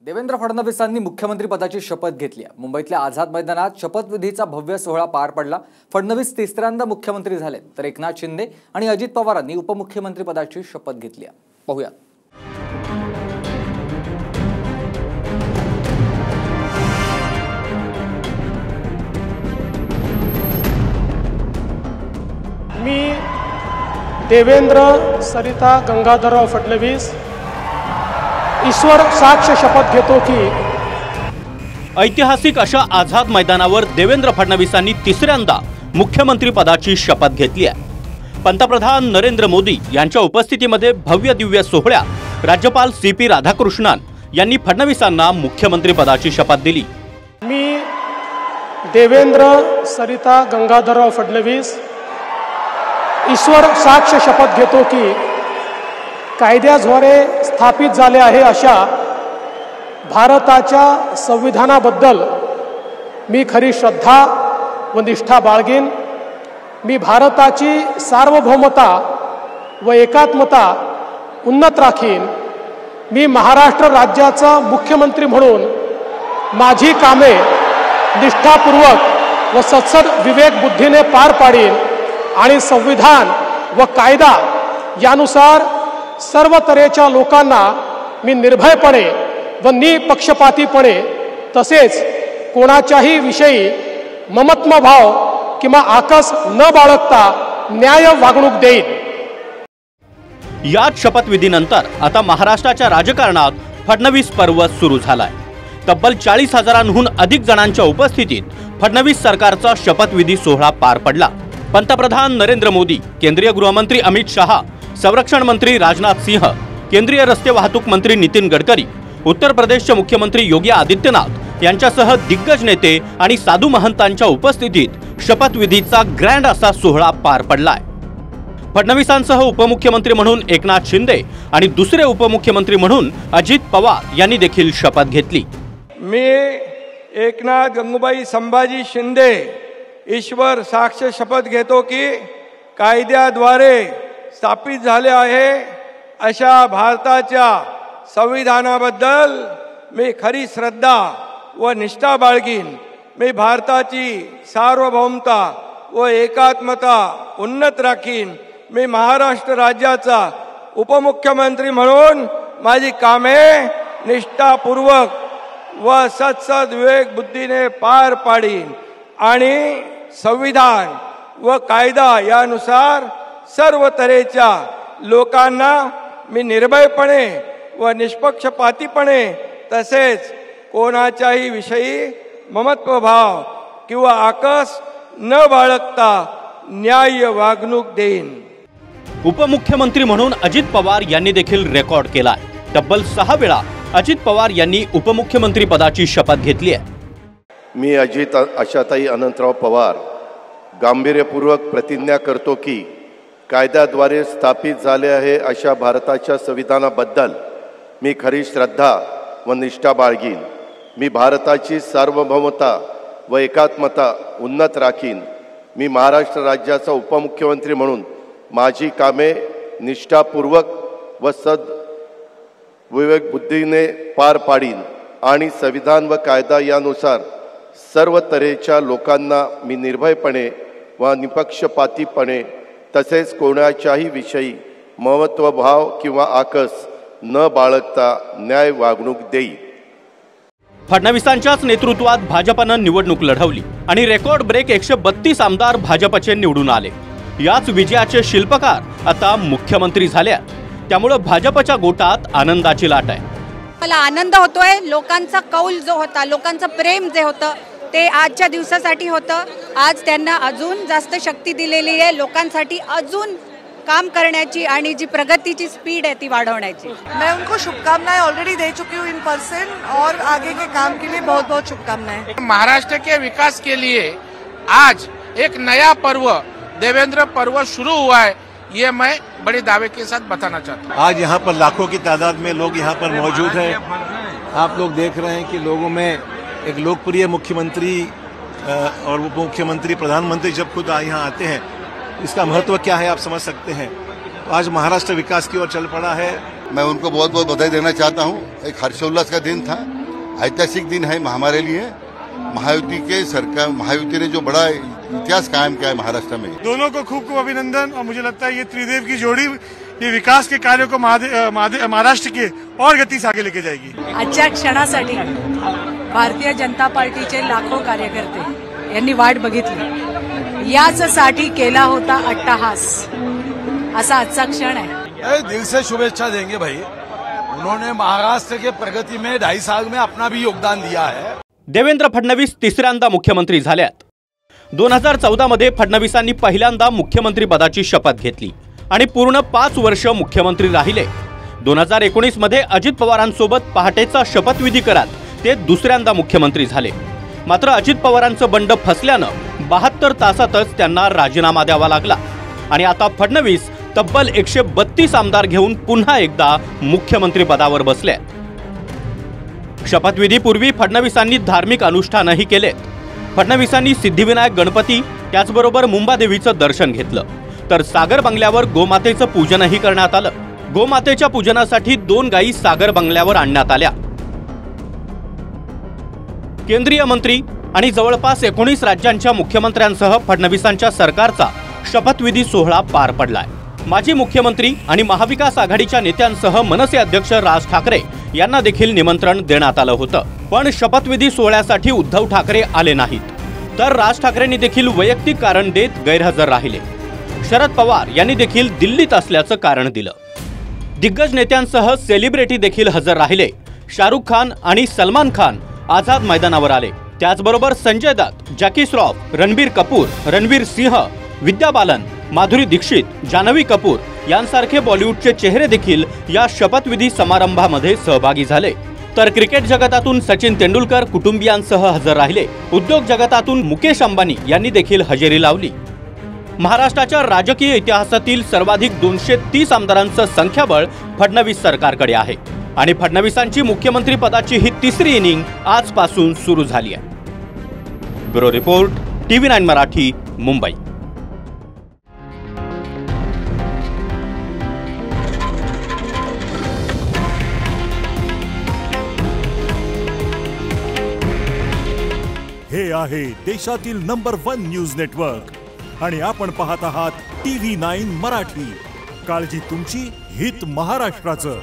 देवेंद्र फडणवीसांनी मुख्यमंत्री पदाची शपथ घेतली आहे। मुंबईतल्या आझाद मैदानात शपथविधीचा भव्य सोहळा पार पडला। फडणवीस तिसऱ्यांदा मुख्यमंत्री झाले, तर एकनाथ शिंदे आणि अजित पवारांनी उपमुख्यमंत्री पदाची शपथ घेतली आहे। पाहूया। मी देवेंद्र सरिता गंगाधरराव फडणवीस ईश्वर साक्ष शपथ घेतो की ऐतिहासिक अशा आझाद मैदानावर देवेंद्र फडणवीसांनी तिसऱ्यांदा मुख्यमंत्री पदाची शपथ घेतली आहे। पंतप्रधान नरेंद्र मोदी यांच्या उपस्थितीमध्ये भव्य दिव्य सोहळ्यात राज्यपाल CP राधाकृष्णन यांनी फडणवीसांना मुख्यमंत्री पदाची शपथ दिली। मी देवेंद्र सरिता गंगाधरराव फडणवीस ईश्वर साक्ष शपथ घेतो की कायद्याद्वारे स्थापित झाले आहे अशा भारताच्या संविधानाबद्दल मी खरी श्रद्धा व निष्ठा बाळगीन। मी भारताची सार्वभौमता व एकात्मता उन्नत राखीन। मी महाराष्ट्र राज्याचा मुख्यमंत्री म्हणून माझी कामे निष्ठापूर्वक व सत्सद विवेक बुद्धीने पार पाडीन आणि संविधान व कायदा यानुसार सर्व तऱ्हेच्या लोकांना मी निर्भयपणे व निपक्षपातीपणे तसेच कोणाच्याही विषयी ममत्व भाव किंवा आकस न बाळगता न्याय वागणूक देईन। याच शपथविधीनंतर आता महाराष्ट्राच्या राजकारणात फडणवीस पर्व सुरू झालाय। तब्बल 40,000हून अधिक जणांच्या उपस्थितीत फडणवीस सरकारचा शपथविधी सोहळा पार पडला। पंतप्रधान नरेंद्र मोदी, केंद्रीय गृहमंत्री अमित शहा, संरक्षण मंत्री राजनाथ सिंह, केंद्रीय रस्ते वाहतूक मंत्री नितीन गडकरी, उत्तर प्रदेशचे मुख्यमंत्री योगी आदित्यनाथ यांच्यासह दिग्गज नेते आणि साधू महंतांच्या उपस्थितीत शपथविधीचा ग्रँड असा सोहळा पार पडलाय। फडणवीसांसह उपमुख्यमंत्री म्हणून एकनाथ शिंदे आणि दुसरे उपमुख्यमंत्री म्हणून अजित पवार यांनी देखील शपथ घेतली। मी एकनाथ गंगूबाई संभाजी शिंदे ईश्वर साक्ष शपथ घेतो की कायद्याद्वारे स्थापित झाले आहे अशा भारताच्या संविधानाबद्दल मी खरी श्रद्धा व निष्ठा बाळगीन। मी भारताची सार्वभौमता व एकात्मता उन्नत राखीन। मी महाराष्ट्र राज्याचा उपमुख्यमंत्री म्हणून माझी कामे निष्ठापूर्वक व सत्सद विवेक बुद्धीने पार पाडीन आणि संविधान व कायदा यानुसार सर्व तऱ्हेच्या लोकांना मी निर्भयपणे व निष्पक्षपातीपणे तसेच कोणाच्याही विषयी ममत्व भाव किंवा आकस न बाळगता न्याय वागणूक देईन। उपमुख्यमंत्री म्हणून अजित पवार यांनी देखील रेकॉर्ड केलाय। तब्बल 6 वेळा अजित पवार यांनी उपमुख्यमंत्री पदाची शपथ घेतली आहे। मी अजित आशाताई अनंतराव पवार गांभीर्यपूर्वक प्रतिज्ञा करतो की कायद्याद्वारे स्थापित झाले आहे अशा भारताच्या संविधानाबद्दल मी खरी श्रद्धा व निष्ठा बाळगीन। मी भारताची सार्वभौमता व एकात्मता उन्नत राखीन। मी महाराष्ट्र राज्याचा उपमुख्यमंत्री म्हणून माझी कामे निष्ठापूर्वक व विवेक बुद्धीने पार पाडीन आणि संविधान व कायदा यानुसार सर्व तऱ्हेच्या लोकांना मी निर्भयपणे व निपक्षपातीपणे तसेच कोणाच्याही विषयी ममत्व भाव किंवा आकस न बाळगता न्याय वागणूक देईल। फडणवीसांच्याच नेतृत्वात भाजपनं निवडणूक लढवली आणि रेकॉर्ड ब्रेक 132 आमदार भाजपचे निवडून आले। याच विजयाचे शिल्पकार आता मुख्यमंत्री झाल्या, त्यामुळे भाजपच्या गोटात आनंदाची लाट आहे। मला आनंद होतोय। लोकांचा कौल जो होता, लोकांचं प्रेम जे होतं ते आजच्या दिवसासाठी होतं। आज त्यांना अजून जास्त शक्ती दिलेली आहे लोकांसाठी अजून काम करण्याची आणि जी प्रगतीची स्पीड है ती वाढवण्याची। मैं उनको शुभकामनाएं ऑलरेडी दे चुकी हूँ इन पर्सन और आगे के काम के लिए बहुत बहुत शुभकामनाएं। महाराष्ट्र के विकास के लिए आज एक नया पर्व देवेंद्र पर्व शुरू हुआ है, ये मैं बड़े दावे के साथ बताना चाहता हूँ। आज यहाँ पर लाखों की तादाद में लोग यहाँ पर मौजूद हैं। आप लोग देख रहे हैं कि लोगों में एक लोकप्रिय मुख्यमंत्री और उप मुख्यमंत्री प्रधानमंत्री जब खुद यहाँ आते हैं इसका महत्व क्या है आप समझ सकते हैं। तो आज महाराष्ट्र विकास की ओर चल पड़ा है। मैं उनको बहुत बहुत बधाई देना चाहता हूँ। एक हर्षोल्लास का दिन था, ऐतिहासिक दिन है हमारे लिए। महायुति ने जो बड़ा इतिहास कायम किया है महाराष्ट्र में। दोनों को खूब खूब अभिनंदन। और मुझे लगता है ये त्रिदेव की जोड़ी ये विकास के कार्यों को महाराष्ट्र के और गति से आगे लेके जाएगी। आजच्या क्षणासाठी भारतीय जनता पार्टीचे लाखो कार्यकर्ते यांनी वाट बघितली, याचसाठी केला होता अट्टहास, असा आजचा क्षण आहे। दिल से शुभेच्छा देंगे भाई, उन्होंने महाराष्ट्र के प्रगति में 2.5 साल में अपना भी योगदान दिया है। देवेंद्र फडणवीस तिसऱ्यांदा मुख्यमंत्री झाल्यात। 2014 मध्ये फडणवीसांनी पहिल्यांदा मुख्यमंत्री पदाची शपथ घेतली आणि पूर्ण 5 वर्ष मुख्यमंत्री राहिले। 2019 मध्ये अजित पवारांसोबत पहाटेचा शपथविधी करत ते दुसऱ्यांदा मुख्यमंत्री झाले। मात्र अजित पवारांचं बंड फसल्यानं 72 तासातच त्यांना राजीनामा द्यावा लागला आणि आता फडणवीस तब्बल 132 आमदार घेऊन पुन्हा एकदा मुख्यमंत्री पदावर बसले। शपथविधीपूर्वी फडणवीसांनी धार्मिक अनुष्ठानही केले। फडणवीसांनी सिद्धिविनायक गणपती त्याचबरोबर मुंबादेवीचं दर्शन घेतलं, तर सागर बंगल्यावर गोमातेचं पूजनही करण्यात आलं। गोमातेच्या पूजनासाठी 2 गायी सागर बंगल्यावर आणण्यात आल्या। केंद्रीय मंत्री आणि जवळपास 19 राज्यांच्या मुख्यमंत्र्यांसह फडणवीसांच्या सरकारचा शपथविधी सोहळा पार पडलाय। माजी मुख्यमंत्री आणि महाविकास आघाडीच्या नेत्यांसह मनसे अध्यक्ष राज ठाकरे यांना देखील निमंत्रण देण्यात आलं होतं, पण शपथविधी सोहळ्यासाठी उद्धव ठाकरे आले नाहीत, तर राज ठाकरेंनी देखील वैयक्तिक कारण देत गैरहजर राहिले। शरद पवार यांनी देखील दिल्लीत असल्याचं कारण दिलं। दिग्गज नेत्यांसह सेलिब्रिटी देखील हजर राहिले। शाहरुख खान आणि सलमान खान आझाद मैदानावर आले। त्याचबरोबर संजय दत्त, जॅकी श्रॉफ, रणबीर कपूर, रणवीर सिंह, विद्या बालन, माधुरी दीक्षित, जान्हवी कपूर यांसारखे बॉलिवूडचे चेहरे देखील या शपथविधी समारंभामध्ये सहभागी झाले। तर क्रिकेट जगतातून सचिन तेंडुलकर कुटुंबियांसह हजर राहिले। उद्योग जगतातून मुकेश अंबानी यांनी देखील हजेरी लावली। महाराष्ट्राच्या राजकीय इतिहासातील सर्वाधिक 230 आमदारांचं संख्याबळ फडणवीस सरकारकडे आहे आणि फडणवीसांची मुख्यमंत्री पदाची ही तिसरी इनिंग आजपासून सुरू झाली आहे। Bureau report, TV9 Marathi, Mumbai. हे आहे देशातील नंबर 1 न्यूज नेटवर्क आणि आपण पाहत आहात TV9 मराठी। काळजी तुमची, हित महाराष्ट्राचं।